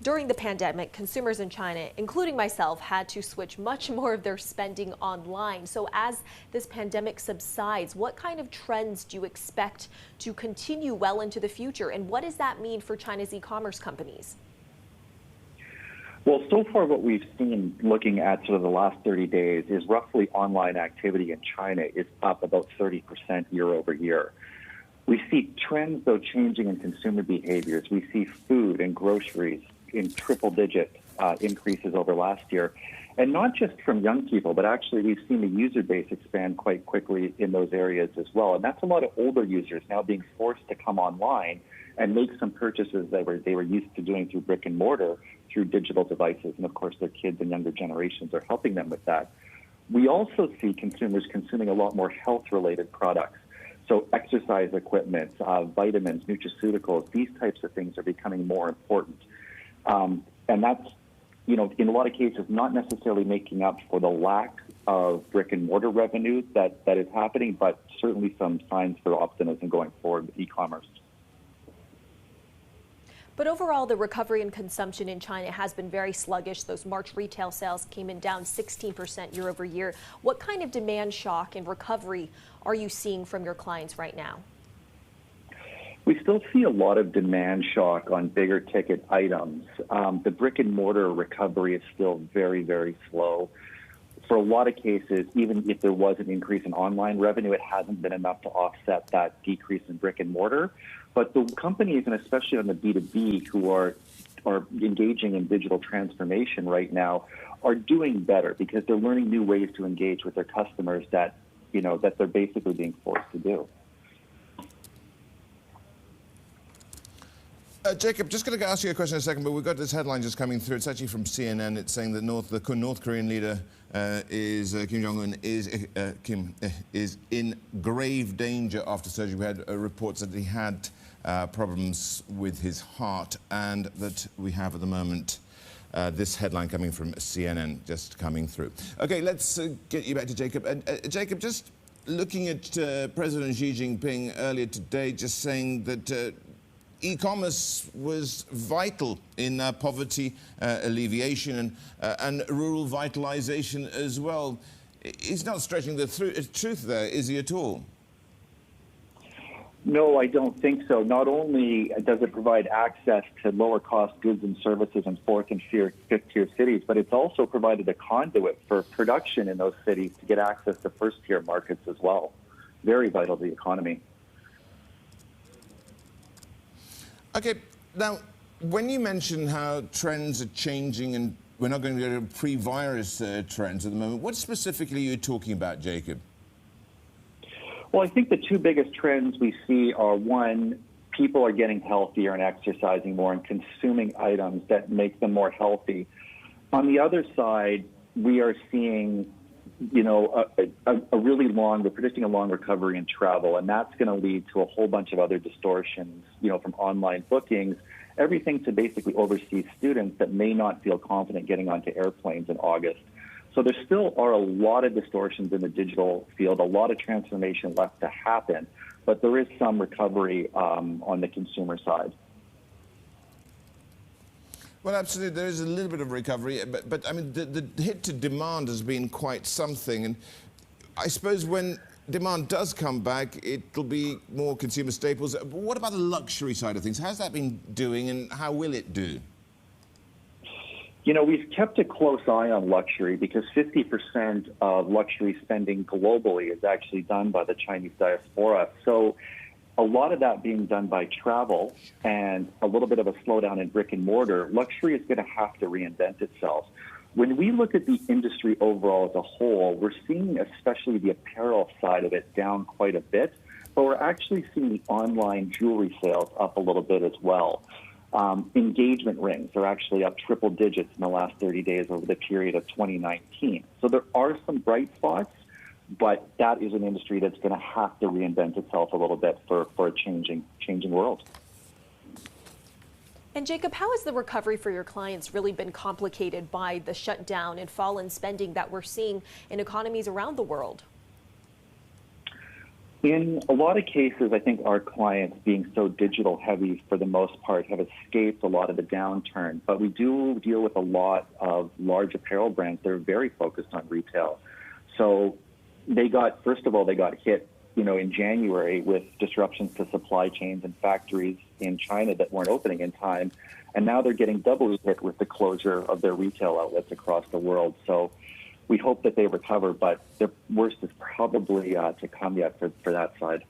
During the pandemic, consumers in China, including myself, had to switch much more of their spending online. So as this pandemic subsides, what kind of trends do you expect to continue well into the future? And what does that mean for China's e-commerce companies? Well, so far what we've seen looking at sort of the last 30 days is roughly online activity in China is up about 30% year over year. We see trends, though, changing in consumer behaviors. We see food and groceries in triple-digit increases over last year. And not just from young people, but actually we've seen the user base expand quite quickly in those areas as well. And that's a lot of older users now being forced to come online and make some purchases they were used to doing through brick and mortar through digital devices. And of course, their kids and younger generations are helping them with that. We also see consumers consuming a lot more health-related products. So exercise equipment, vitamins, nutraceuticals, these types of things are becoming more important. And that's, in a lot of cases, not necessarily making up for the lack of brick and mortar revenue that is happening, but certainly some signs for optimism going forward with e-commerce. But overall, the recovery in consumption in China has been very sluggish. Those March retail sales came in down 16% year over year. What kind of demand shock and recovery are you seeing from your clients right now? We still see a lot of demand shock on bigger ticket items. The brick and mortar recovery is still very, very slow. For a lot of cases, even if there was an increase in online revenue, it hasn't been enough to offset that decrease in brick and mortar. But the companies, and especially on the B2B, who are engaging in digital transformation right now, are doing better because they're learning new ways to engage with their customers that they're basically being forced to do. Jacob, just going to ask you a question in a second, but we've got this headline just coming through. It's actually from CNN. It's saying that the North Korean leader Kim Jong-un is in grave danger after surgery. We had reports that he had problems with his heart, and that we have at the moment this headline coming from CNN just coming through. Okay, let's get you back to Jacob. Jacob, just looking at President Xi Jinping earlier today, just saying that e-commerce was vital in poverty alleviation and rural vitalization as well. He's not stretching the truth there, is he at all? No, I don't think so. Not only does it provide access to lower-cost goods and services in fourth and fifth-tier cities, but it's also provided a conduit for production in those cities to get access to first-tier markets as well. Very vital to the economy. Okay, now, when you mention how trends are changing and we're not going to go to pre-virus trends at the moment, what specifically are you talking about, Jacob? Well, I think the two biggest trends we see are, one, people are getting healthier and exercising more and consuming items that make them more healthy. On the other side, we are seeing we're predicting a long recovery in travel, and that's going to lead to a whole bunch of other distortions, from online bookings, everything to basically overseas students that may not feel confident getting onto airplanes in August. So there still are a lot of distortions in the digital field, a lot of transformation left to happen, but there is some recovery on the consumer side. Well, absolutely, there is a little bit of recovery, but I mean, the hit to demand has been quite something. And I suppose when demand does come back, it'll be more consumer staples. But what about the luxury side of things? How's that been doing, and how will it do? We've kept a close eye on luxury because 50% of luxury spending globally is actually done by the Chinese diaspora. So a lot of that being done by travel and a little bit of a slowdown in brick and mortar, luxury is going to have to reinvent itself. When we look at the industry overall as a whole, we're seeing especially the apparel side of it down quite a bit, but we're actually seeing the online jewelry sales up a little bit as well. Engagement rings are actually up triple digits in the last 30 days over the period of 2019. So there are some bright spots, but that is an industry that's going to have to reinvent itself a little bit for a changing world. And Jacob, how has the recovery for your clients really been complicated by the shutdown and fall in spending that we're seeing in economies around the world? In a lot of cases, I think our clients, being so digital heavy for the most part, have escaped a lot of the downturn. But we do deal with a lot of large apparel brands that are very focused on retail. So first of all, they got hit, in January with disruptions to supply chains and factories in China that weren't opening in time. And now they're getting doubly hit with the closure of their retail outlets across the world. So we hope that they recover, but the worst is probably to come yet for that side.